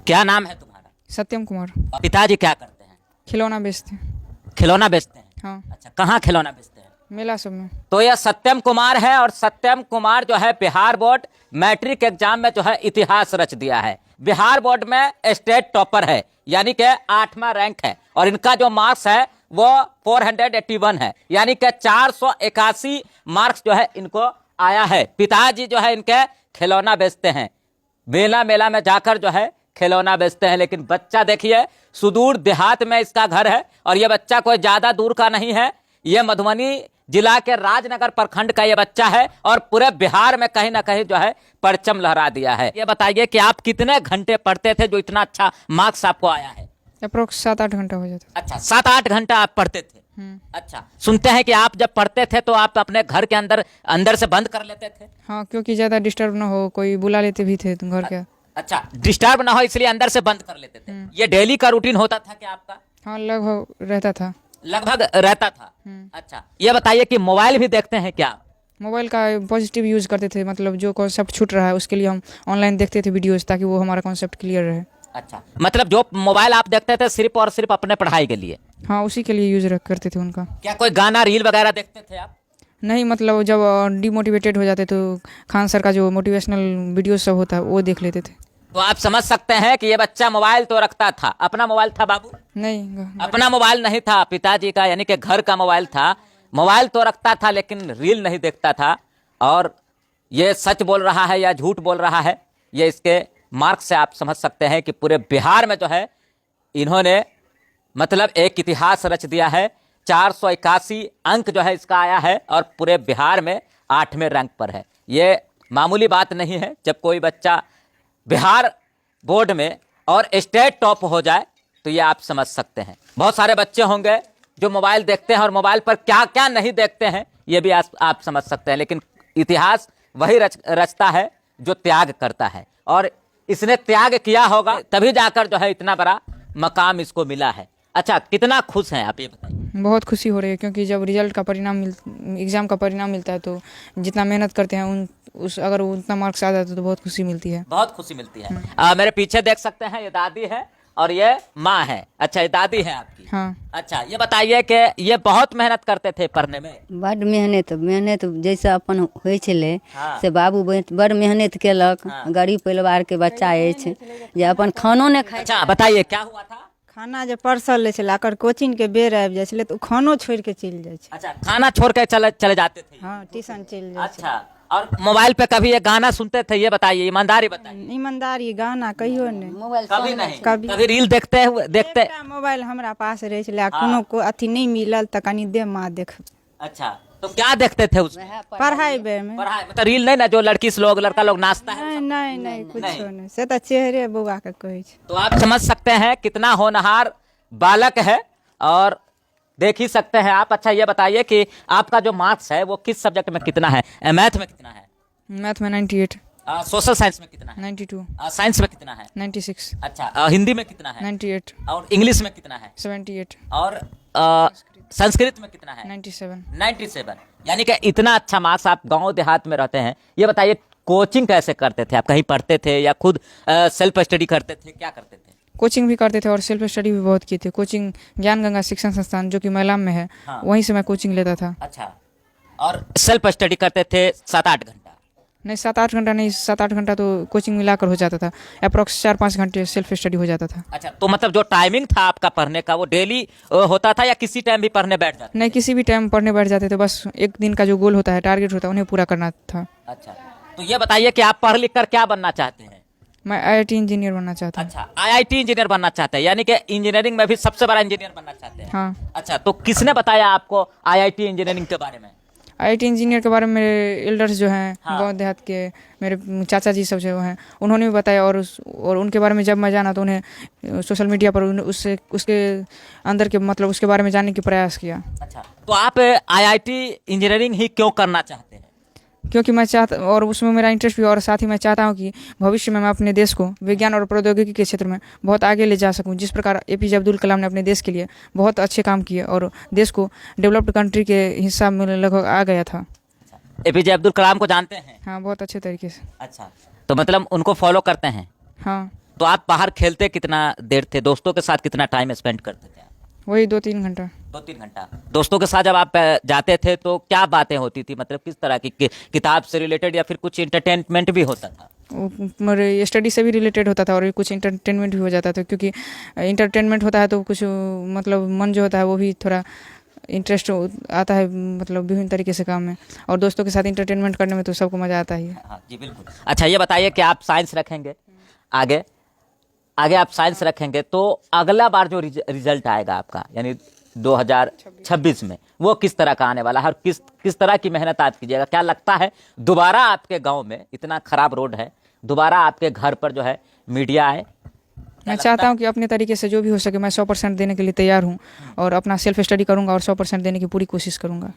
क्या नाम है तुम्हारा? सत्यम कुमार। पिताजी क्या करते हैं? खिलौना बेचते हैं। खिलौना बेचते हैं? हाँ, अच्छा, कहाँ खिलौना बेचते हैं? मेला सब में। तो यह सत्यम कुमार है और सत्यम कुमार जो है बिहार बोर्ड मैट्रिक एग्जाम में जो है इतिहास रच दिया है। बिहार बोर्ड में स्टेट टॉपर है, यानी कि 8वां रैंक है और इनका जो मार्क्स है वो 481 है, यानी कि 481 मार्क्स जो है इनको आया है। पिताजी जो है इनके खिलौना बेचते हैं, मेला मेला में जाकर जो है खिलौना बेचते हैं। लेकिन बच्चा देखिए सुदूर देहात में इसका घर है और यह बच्चा कोई ज्यादा दूर का नहीं है, यह मधुबनी जिला के राजनगर प्रखंड का यह बच्चा है और पूरे बिहार में कहीं ना कहीं जो है परचम लहरा दिया है। ये बताइए कि आप कितने घंटे पढ़ते थे जो इतना अच्छा मार्क्स आपको आया है? अप्रोक्स 7-8 घंटा हो जाता। अच्छा, 7-8 घंटा आप पढ़ते थे? अच्छा, सुनते हैं कि आप जब पढ़ते थे तो आप अपने घर के अंदर से बंद कर लेते थे? हाँ, क्योंकि ज़्यादा डिस्टर्ब ना हो, कोई बुला लेते भी थे घर के। अच्छा, डिस्टर्ब ना हो इसलिए अंदर से बंद कर लेते थे। ये डेली का रूटीन होता था क्या आपका? हाँ, लगभग रहता था। लगभग रहता था। अच्छा, ये बताइए कि मोबाइल भी देखते हैं क्या? मोबाइल का पॉजिटिव यूज़ करते थे, मतलब जो कॉन्सेप्ट छूट रहा है उसके लिए हम ऑनलाइन देखते थे वीडियोस, ताकि वो हमारा कॉन्सेप्ट क्लियर रहे। अच्छा, मतलब जो मोबाइल आप देखते थे सिर्फ और सिर्फ अपने पढ़ाई के लिए? हाँ, उसी के लिए यूज़ करते थे उनका। क्या कोई गाना रील वगैरह देखते थे आप? नहीं, मतलब जब डिमोटिवेटेड हो जाते तो खान सर का जो मोटिवेशनल वीडियो सब होता है वो देख लेते थे। तो आप समझ सकते हैं कि ये बच्चा मोबाइल तो रखता था। अपना मोबाइल था बाबू? नहीं, अपना मोबाइल नहीं था, पिताजी का यानी कि घर का मोबाइल था। मोबाइल तो रखता था लेकिन रील नहीं देखता था। और ये सच बोल रहा है या झूठ बोल रहा है, ये इसके मार्क्स से आप समझ सकते हैं कि पूरे बिहार में जो है इन्होंने मतलब एक इतिहास रच दिया है। 481 अंक जो है इसका आया है और पूरे बिहार में 8वें रैंक पर है। ये मामूली बात नहीं है। जब कोई बच्चा बिहार बोर्ड में और स्टेट टॉप हो जाए तो ये आप समझ सकते हैं। बहुत सारे बच्चे होंगे जो मोबाइल देखते हैं और मोबाइल पर क्या क्या नहीं देखते हैं ये भी आप समझ सकते हैं। लेकिन इतिहास वही रचता है जो त्याग करता है और इसने त्याग किया होगा तभी जाकर जो है इतना बड़ा मकाम इसको मिला है। अच्छा, कितना खुश हैं आप ये बताइए? बहुत खुशी हो रही है, क्योंकि जब रिजल्ट का परिणाम एग्ज़ाम का परिणाम मिलता है तो जितना मेहनत करते हैं अगर उतना मार्क्स आ जाता है तो बहुत खुशी मिलती है। बहुत खुशी मिलती है। मेरे पीछे देख सकते हैं ये दादी है और ये माँ है। अच्छा, ये दादी है आपकी? हाँ। अच्छा, ये बताइए कि ये बहुत मेहनत करते थे पढ़ने में? बड़ मेहनत जैसे अपन होइ छलै हाँ। से बाबू बड़ मेहनत केलक। गरीब परिवार के बच्चा अछि जे अपन खानो नहि खाइ। अच्छा, बताइए क्या हुआ था? खाना जे परसल लै छलै एकर कोचिंग के बेर आबि जाइ छलै तऽ ओ खानो छोड़ि के चलि जाइ छै। अच्छा, खाना छोड़ के चले जाते थे? हाँ, ट्यूशन चलि जाइ छै। अच्छा, और मोबाइल पे कभी ये गाना सुनते थे? ये बताइए, ईमानदारी बताइए। ईमानदारी गाना कहियो नहीं। मोबाइल कभी नहीं? कभी। कभी रील देखते एकटा मोबाइल हमरा पास रहै छलै आ कोनो को अथी नहीं मिलल तऽ कनी दे माँ देख। अच्छा, तो क्या देखते थे उसमें? पढ़ाई बेर में पढ़ाई मतलब रील नहीं ना, जो लड़का लोग नाचता है? नहीं नहीं नहीं कुछो नहीं, से तऽ चेहरे बौआ के कहै छै। तो आप समझ सकते हैं कितना होनहार बालक है और देख ही सकते हैं आप। अच्छा, ये बताइए कि आपका जो मार्क्स है वो किस सब्जेक्ट में कितना है? मैथ में कितना है? मैथ में 98। सोशल साइंस में कितना है? 92। साइंस में कितना है? 96। अच्छा, हिंदी में कितना है? 98। और इंग्लिश में कितना है? 78। और संस्कृत में कितना है? 97। 97। यानी कि इतना अच्छा मार्क्स। आप गांव देहात में रहते हैं, ये बताइए कोचिंग कैसे करते थे आप? कहीं पढ़ते थे या खुद सेल्फ स्टडी करते थे, क्या करते थे? कोचिंग भी करते थे और सेल्फ स्टडी भी बहुत किए थे। कोचिंग ज्ञान गंगा शिक्षण संस्थान जो कि मैलाम में है, हाँ। वहीं से मैं कोचिंग लेता था। अच्छा, और सेल्फ स्टडी करते थे 7-8 घंटा? नहीं, 7-8 घंटा नहीं, 7-8 घंटा तो कोचिंग मिलाकर हो जाता था। अप्रॉक्स 4-5 घंटे सेल्फ स्टडी हो जाता था। अच्छा, तो मतलब जो टाइमिंग था आपका पढ़ने का वो डेली होता था या किसी टाइम भी पढ़ने बैठ जाते? नहीं, किसी भी टाइम पढ़ने बैठ जाते थे। बस एक दिन का जो गोल होता है, टारगेट होता है, उन्हें पूरा करना था। अच्छा, तो ये बताइए कि आप पढ़ लिख कर क्या बनना चाहते हैं? मैं IIT इंजीनियर बनना चाहता हूँ। अच्छा, IIT इंजीनियर बनना चाहते हैं, यानी कि इंजीनियरिंग में भी सबसे बड़ा इंजीनियर बनना चाहते हैं? हाँ। अच्छा, तो किसने बताया आपको IIT इंजीनियरिंग के बारे में? IIT इंजीनियर के बारे में मेरे एल्डर्स जो हैं, हाँ। गांव देहात के मेरे चाचा जी सब जो हैं, उन्होंने भी बताया। और उनके बारे में जब मैं जाना तो उन्हें सोशल मीडिया पर उसके अंदर के मतलब उसके बारे में जानने की प्रयास किया। अच्छा, तो आप IIT इंजीनियरिंग ही क्यों करना चाहते हैं? क्योंकि मैं चाहता और उसमें मेरा इंटरेस्ट भी, और साथ ही मैं चाहता हूँ कि भविष्य में मैं अपने देश को विज्ञान और प्रौद्योगिकी के क्षेत्र में बहुत आगे ले जा सकूँ। जिस प्रकार APJ अब्दुल कलाम ने अपने देश के लिए बहुत अच्छे काम किए और देश को डेवलप्ड कंट्री के हिस्सा में लगभग आ गया था। APJ अब्दुल कलाम को जानते हैं? हाँ, बहुत अच्छे तरीके से। अच्छा, तो मतलब उनको फॉलो करते हैं? हाँ। तो आप बाहर खेलते कितना देर थे, दोस्तों के साथ कितना टाइम स्पेंड करते थे? वही 2-3 घंटा। 2-3 घंटा। दोस्तों के साथ जब आप जाते थे तो क्या बातें होती थी, मतलब किस तरह की, किताब से रिलेटेड या फिर कुछ इंटरटेनमेंट भी होता था? मेरे स्टडी से भी रिलेटेड होता था और कुछ इंटरटेनमेंट भी हो जाता था, क्योंकि इंटरटेनमेंट होता है तो कुछ मतलब मन जो होता है वो भी थोड़ा इंटरेस्ट आता है, मतलब विभिन्न तरीके से काम में, और दोस्तों के साथ इंटरटेनमेंट करने में तो सबको मज़ा आता ही है। हाँ जी बिल्कुल। अच्छा ये बताइए कि आप साइंस रखेंगे आगे, आगे आप साइंस रखेंगे तो अगला बार जो रिजल्ट आएगा आपका, यानी 2026 में, वो किस तरह का आने वाला है और किस तरह की मेहनत आप कीजिएगा? क्या लगता है दोबारा आपके गांव में, इतना खराब रोड है, दोबारा आपके घर पर जो है मीडिया आए? मैं चाहता हूं कि अपने तरीके से जो भी हो सके मैं 100% देने के लिए तैयार हूं और अपना सेल्फ स्टडी करूंगा और 100% देने की पूरी कोशिश करूंगा।